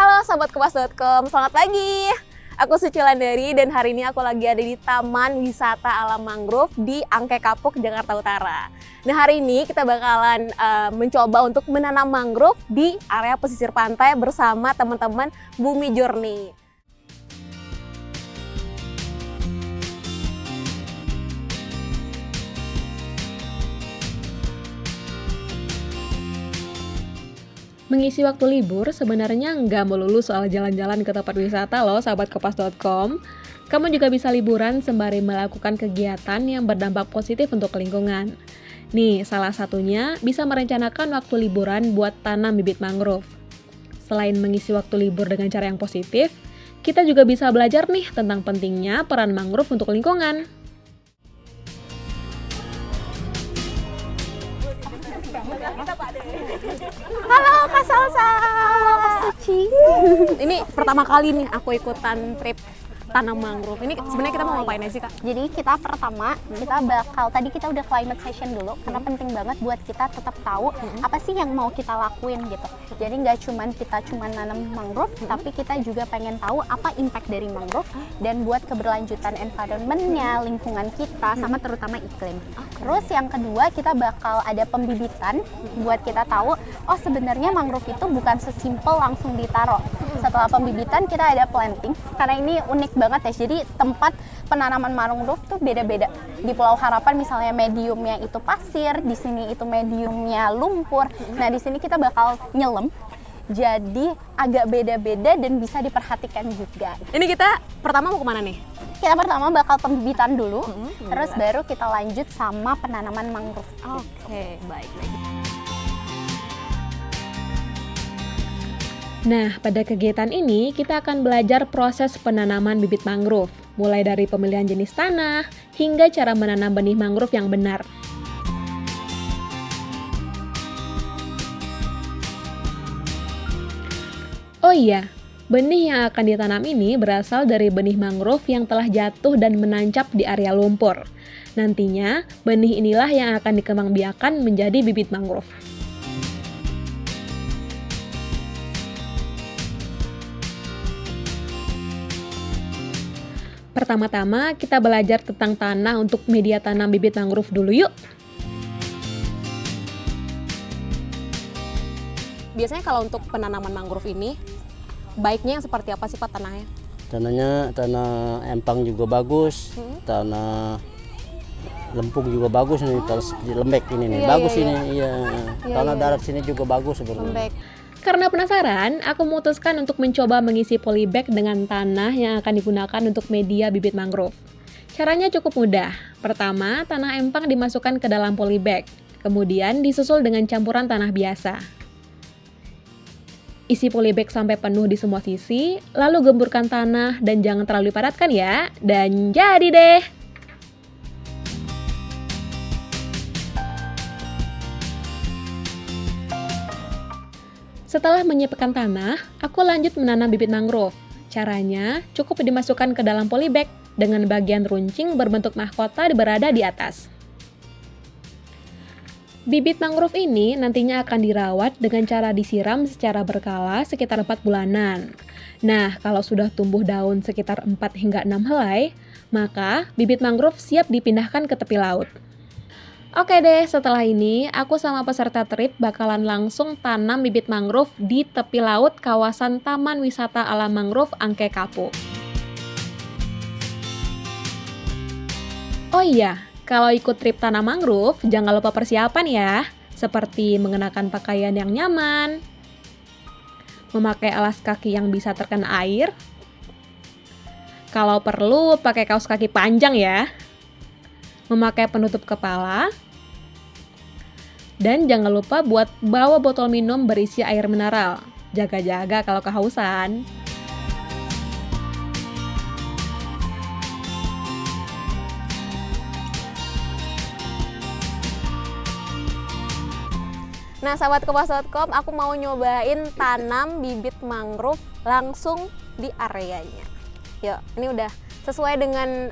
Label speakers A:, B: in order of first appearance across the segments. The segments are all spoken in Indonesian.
A: Halo Sobat Kompas.com, selamat pagi. Aku Suci Landari dan hari ini aku lagi ada di Taman Wisata Alam Mangrove di Angke Kapuk, Jakarta Utara. Nah hari ini kita bakalan mencoba untuk menanam mangrove di area pesisir pantai bersama teman-teman Bumi Journey. Mengisi waktu libur sebenarnya nggak melulu soal jalan-jalan ke tempat wisata loh, sahabat Kompas.com. Kamu juga bisa liburan sembari melakukan kegiatan yang berdampak positif untuk lingkungan. Nih, salah satunya bisa merencanakan waktu liburan buat tanam bibit mangrove. Selain mengisi waktu libur dengan cara yang positif, kita juga bisa belajar nih tentang pentingnya peran mangrove untuk lingkungan. Halo Kak Salsa.
B: Halo Kak Suci.
A: Ini pertama kali nih aku ikutan trip tanam mangrove. Ini sebenarnya kita mau ngapain aja sih, Kak?
B: Jadi kita tadi kita udah climate session dulu karena penting banget buat kita tetap tahu apa sih yang mau kita lakuin gitu. Jadi nggak kita nanam mangrove, tapi kita juga pengen tahu apa impact dari mangrove dan buat keberlanjutan environment-nya, lingkungan kita, sama terutama iklim. Terus yang kedua kita bakal ada pembibitan buat kita tahu, oh sebenarnya mangrove itu bukan sesimpel langsung ditaruh. Setelah pembibitan kita ada planting, karena ini unik banget ya. Jadi tempat penanaman mangrove tuh beda-beda. Di Pulau Harapan misalnya mediumnya itu pasir, di sini itu mediumnya lumpur. Nah di sini kita bakal nyelam. Jadi agak beda-beda dan bisa diperhatikan juga.
A: Ini kita pertama mau kemana nih?
B: Kita pertama bakal pembibitan dulu, terus baru kita lanjut sama penanaman mangrove.
A: Oke, baik. Nah, pada kegiatan ini kita akan belajar proses penanaman bibit mangrove, mulai dari pemilihan jenis tanah hingga cara menanam benih mangrove yang benar. Oh iya, benih yang akan ditanam ini berasal dari benih mangrove yang telah jatuh dan menancap di area lumpur. Nantinya, benih inilah yang akan dikembangbiakan menjadi bibit mangrove. Pertama-tama, kita belajar tentang tanah untuk media tanam bibit mangrove dulu yuk. Biasanya kalau untuk penanaman mangrove ini, baiknya yang seperti apa sih Pak tanahnya?
C: Tanahnya tanah empang juga bagus, tanah lempung juga bagus nih, tanah lembek ini nih, bagus ini, tanah darat sini juga bagus sebenarnya.
A: Lembek. Karena penasaran, aku memutuskan untuk mencoba mengisi polybag dengan tanah yang akan digunakan untuk media bibit mangrove. Caranya cukup mudah. Pertama, tanah empang dimasukkan ke dalam polybag, kemudian disusul dengan campuran tanah biasa. Isi polybag sampai penuh di semua sisi, lalu gemburkan tanah dan jangan terlalu dipadatkan ya. Dan jadi deh! Setelah menyiapkan tanah, aku lanjut menanam bibit mangrove. Caranya, cukup dimasukkan ke dalam polybag dengan bagian runcing berbentuk mahkota berada di atas. Bibit mangrove ini nantinya akan dirawat dengan cara disiram secara berkala sekitar 4 bulanan. Nah, kalau sudah tumbuh daun sekitar 4 hingga 6 helai, maka bibit mangrove siap dipindahkan ke tepi laut. Oke deh, setelah ini aku sama peserta trip bakalan langsung tanam bibit mangrove di tepi laut kawasan Taman Wisata Alam Mangrove Angke Kapuk. Oh iya, kalau ikut trip tanam mangrove, jangan lupa persiapan ya, seperti mengenakan pakaian yang nyaman, memakai alas kaki yang bisa terkena air, kalau perlu pakai kaos kaki panjang ya, memakai penutup kepala, dan jangan lupa buat bawa botol minum berisi air mineral. Jaga-jaga kalau kehausan. Nah, sahabat Kompas.com, aku mau nyobain tanam bibit mangrove langsung di areanya. Yuk, ini udah sesuai dengan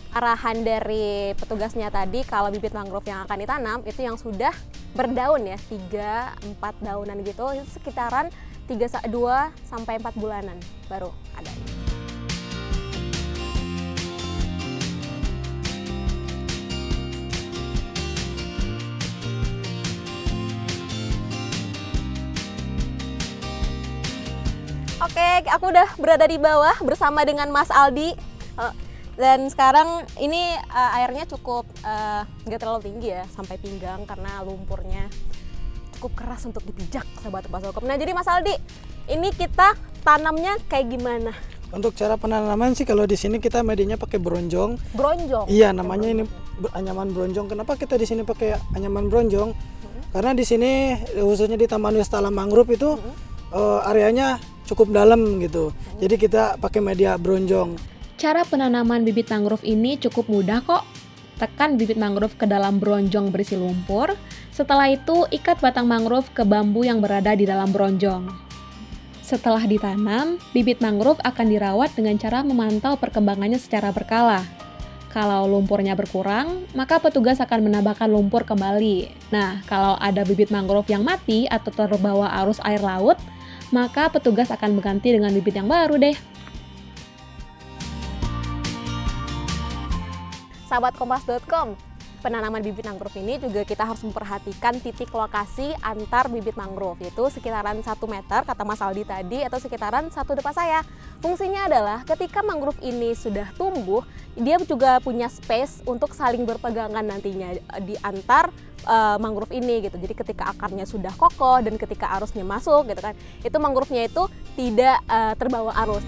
A: arahan dari petugasnya tadi, kalau bibit mangrove yang akan ditanam itu yang sudah berdaun ya, 3-4 daunan gitu, itu sekitaran 2-4 bulanan baru ada. Oke, aku udah berada di bawah bersama dengan Mas Aldi. Dan sekarang ini airnya cukup nggak terlalu tinggi ya, sampai pinggang karena lumpurnya cukup keras untuk dipijak, sahabat Kompas.com. Nah, jadi Mas Aldi, ini kita tanamnya kayak gimana?
D: Untuk cara penanaman sih kalau di sini kita medianya pakai bronjong.
A: Bronjong.
D: Iya, namanya ini anyaman bronjong. Kenapa kita di sini pakai anyaman bronjong? Karena di sini khususnya di Taman Wisata Alam Mangrove itu areanya cukup dalam gitu. Jadi kita pakai media bronjong.
A: Cara penanaman bibit mangrove ini cukup mudah kok. Tekan bibit mangrove ke dalam bronjong berisi lumpur. Setelah itu, ikat batang mangrove ke bambu yang berada di dalam bronjong. Setelah ditanam, bibit mangrove akan dirawat dengan cara memantau perkembangannya secara berkala. Kalau lumpurnya berkurang, maka petugas akan menambahkan lumpur kembali. Nah, kalau ada bibit mangrove yang mati atau terbawa arus air laut, maka petugas akan mengganti dengan bibit yang baru deh. Sahabat Kompas.com, penanaman bibit mangrove ini juga kita harus memperhatikan titik lokasi antar bibit mangrove, yaitu sekitaran 1 meter, kata Mas Aldi tadi, atau sekitaran 1 depan saya. Fungsinya adalah ketika mangrove ini sudah tumbuh, dia juga punya space untuk saling berpegangan nantinya di antar mangrove ini gitu. Jadi ketika akarnya sudah kokoh dan ketika arusnya masuk gitu kan, itu mangrove-nya itu tidak terbawa arus.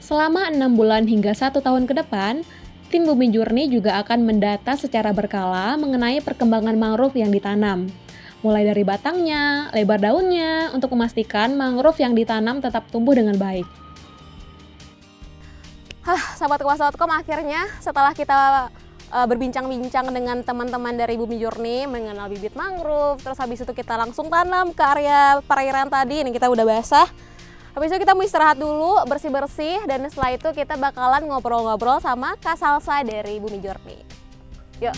A: Selama 6 bulan hingga 1 tahun ke depan, tim Bumi Journey juga akan mendata secara berkala mengenai perkembangan mangrove yang ditanam. Mulai dari batangnya, lebar daunnya, untuk memastikan mangrove yang ditanam tetap tumbuh dengan baik. Sahabat Kompas.com, akhirnya setelah kita berbincang-bincang dengan teman-teman dari Bumi Journey mengenal bibit mangrove, terus habis itu kita langsung tanam ke area perairan tadi. Ini kita udah basah. Habis itu kita mau istirahat dulu, bersih-bersih, dan setelah itu kita bakalan ngobrol-ngobrol sama Kak Salsa dari Bumi Journey. Yuk.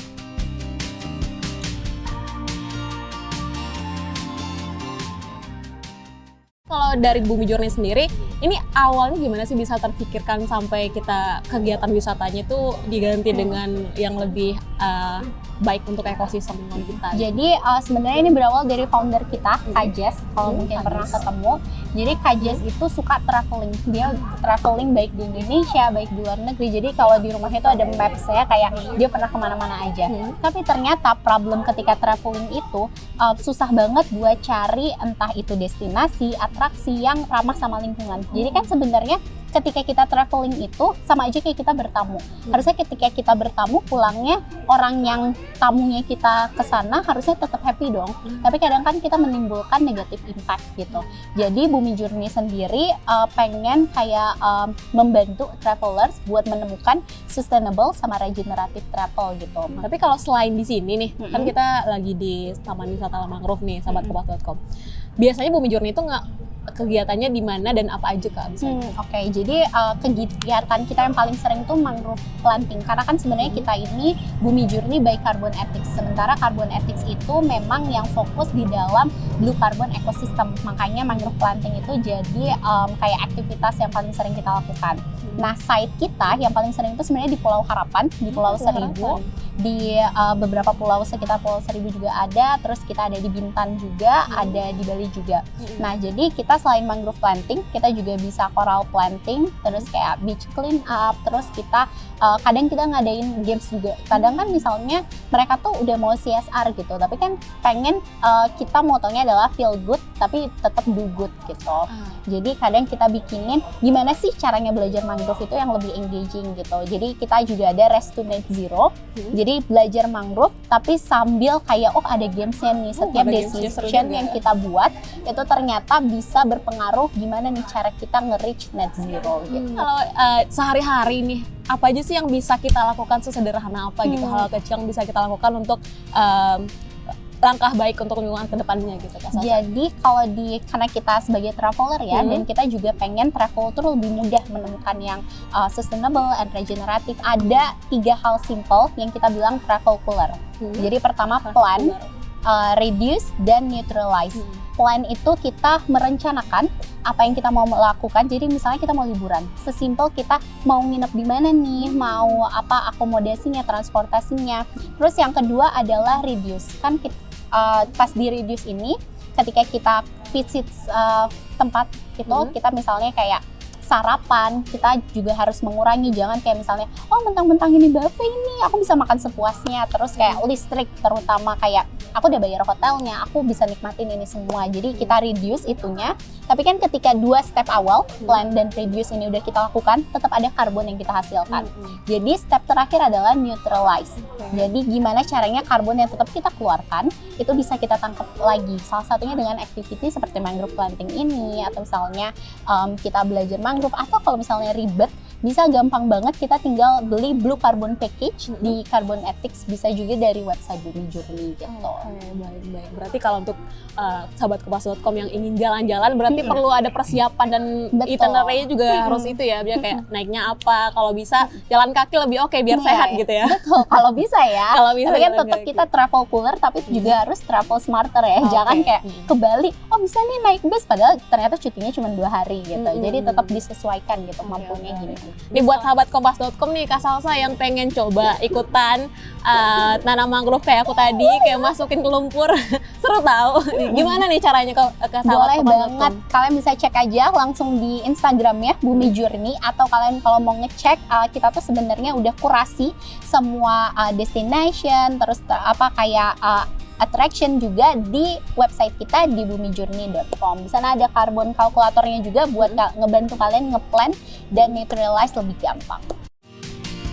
A: Kalau dari Bumi Journey sendiri, ini awalnya gimana sih bisa terpikirkan sampai kita kegiatan wisatanya itu diganti dengan yang lebih baik untuk ekosistem lingkungan kita?
B: Jadi sebenarnya ini berawal dari founder kita, Kak Jess, kalau mungkin pernah ketemu. Jadi Kak Jess itu suka traveling. Dia traveling baik di Indonesia, baik di luar negeri. Jadi kalau di rumahnya itu ada maps ya, kayak dia pernah kemana-mana aja. Tapi ternyata problem ketika traveling itu susah banget buat cari entah itu destinasi, atraksi yang ramah sama lingkungan. Jadi kan sebenarnya ketika kita traveling itu sama aja kayak kita bertamu. Harusnya ketika kita bertamu, pulangnya orang yang tamunya kita ke sana harusnya tetap happy dong. Tapi kadang kan kita menimbulkan negative impact gitu. Jadi Bumi Journey sendiri pengen kayak membantu travelers buat menemukan sustainable sama regenerative travel gitu.
A: Tapi kalau selain di sini nih, kan kita lagi di Taman Wisata Alam Mangrove nih, sahabat Kompas.com. Biasanya Bumi Journey itu kegiatannya di mana dan apa aja Kak?
B: Oke, jadi kegiatan kita yang paling sering tuh mangrove planting. Karena kan sebenarnya kita ini Bumi Journey by Carbon Ethics. Sementara Carbon Ethics itu memang yang fokus di dalam blue carbon ecosystem. Makanya mangrove planting itu jadi kayak aktivitas yang paling sering kita lakukan. Nah, site kita yang paling sering itu sebenarnya di Pulau Harapan, di Pulau Seribu. Di beberapa pulau sekitar Pulau Seribu juga ada, terus kita ada di Bintan juga, ada di Bali juga. Nah, jadi kita selain mangrove planting, kita juga bisa coral planting, terus kayak beach clean up, terus kita kadang kita ngadain games juga. Kadang kan misalnya mereka tuh udah mau CSR gitu, tapi kan pengen kita motonya adalah feel good, tapi tetap do good gitu. Jadi kadang kita bikinin gimana sih caranya belajar mangrove itu yang lebih engaging gitu. Jadi kita juga ada Race to Net Zero. Jadi belajar mangrove tapi sambil kayak ada gamesnya nih. Setiap decision yang kita buat itu ternyata bisa berpengaruh gimana nih cara kita nge-reach net zero gitu.
A: Kalau sehari-hari nih, apa aja sih yang bisa kita lakukan, sesederhana apa gitu, hal kecil yang bisa kita lakukan untuk langkah baik untuk lingkungan ke depannya gitu Kak Salsa?
B: Jadi kalau karena kita sebagai traveler ya, dan kita juga pengen travel tuh lebih mudah menemukan yang sustainable and regenerative. Ada 3 hal simple yang kita bilang travel cooler. Jadi pertama plan, reduce, dan neutralize. Plan itu kita merencanakan apa yang kita mau melakukan. Jadi misalnya kita mau liburan, sesimpel kita mau nginep di mana nih, mau apa akomodasinya, transportasinya. Terus yang kedua adalah reduce. Kan kita, pas di reduce ini, ketika kita visit tempat itu, kita misalnya kayak sarapan, kita juga harus mengurangi. Jangan kayak misalnya, oh mentang-mentang ini buffet ini, aku bisa makan sepuasnya. Terus kayak listrik, terutama kayak aku udah bayar hotelnya, aku bisa nikmatin ini semua. Jadi kita reduce itunya. Tapi kan ketika 2 step awal, plan dan reduce ini udah kita lakukan, tetap ada karbon yang kita hasilkan. Jadi step terakhir adalah neutralize. Jadi gimana caranya karbon yang tetap kita keluarkan, itu bisa kita tangkap lagi. Salah satunya dengan activity seperti mangrove planting ini, atau misalnya kita belajar mangrove, atau kalau misalnya ribet, bisa gampang banget kita tinggal beli blue carbon package di Carbon Ethics, bisa juga dari website Bumi Journey gitu.
A: Baik. Berarti kalau untuk sahabat kepas.com yang ingin jalan-jalan berarti perlu ada persiapan dan itinerary juga harus itu ya, biar kayak naiknya apa, kalau bisa jalan kaki lebih oke biar sehat gitu ya.
B: Betul, kalau bisa ya.
A: Kalau bisa
B: tapi kan
A: jalan
B: tetap
A: kaki.
B: kita travel cooler, tapi juga harus travel smarter ya. Jangan kayak ke Bali, oh bisa nih naik bus, padahal ternyata cutinya cuma 2 hari gitu. Jadi tetap disesuaikan gitu mampunya gimana.
A: Ini buat sahabat kompas.com nih, Kak Salsa yang pengen coba ikutan nanam mangrove kayak aku tadi, kayak masukin ke lumpur, seru tahu. Gimana nih caranya ke sahabat
B: Boleh
A: kompas.com?
B: banget, kalian bisa cek aja langsung di Instagramnya Bumi Journey, atau kalian kalau mau ngecek kita tuh sebenarnya udah kurasi semua destination, terus kayak attraction juga di website kita di bumijourney.com. Di sana ada carbon kalkulatornya juga buat ngebantu kalian ngeplan dan neutralize lebih gampang.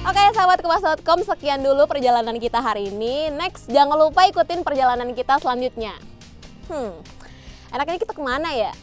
A: Oke sahabat kepas.com, sekian dulu perjalanan kita hari ini. Next, jangan lupa ikutin perjalanan kita selanjutnya. Enaknya kita kemana ya?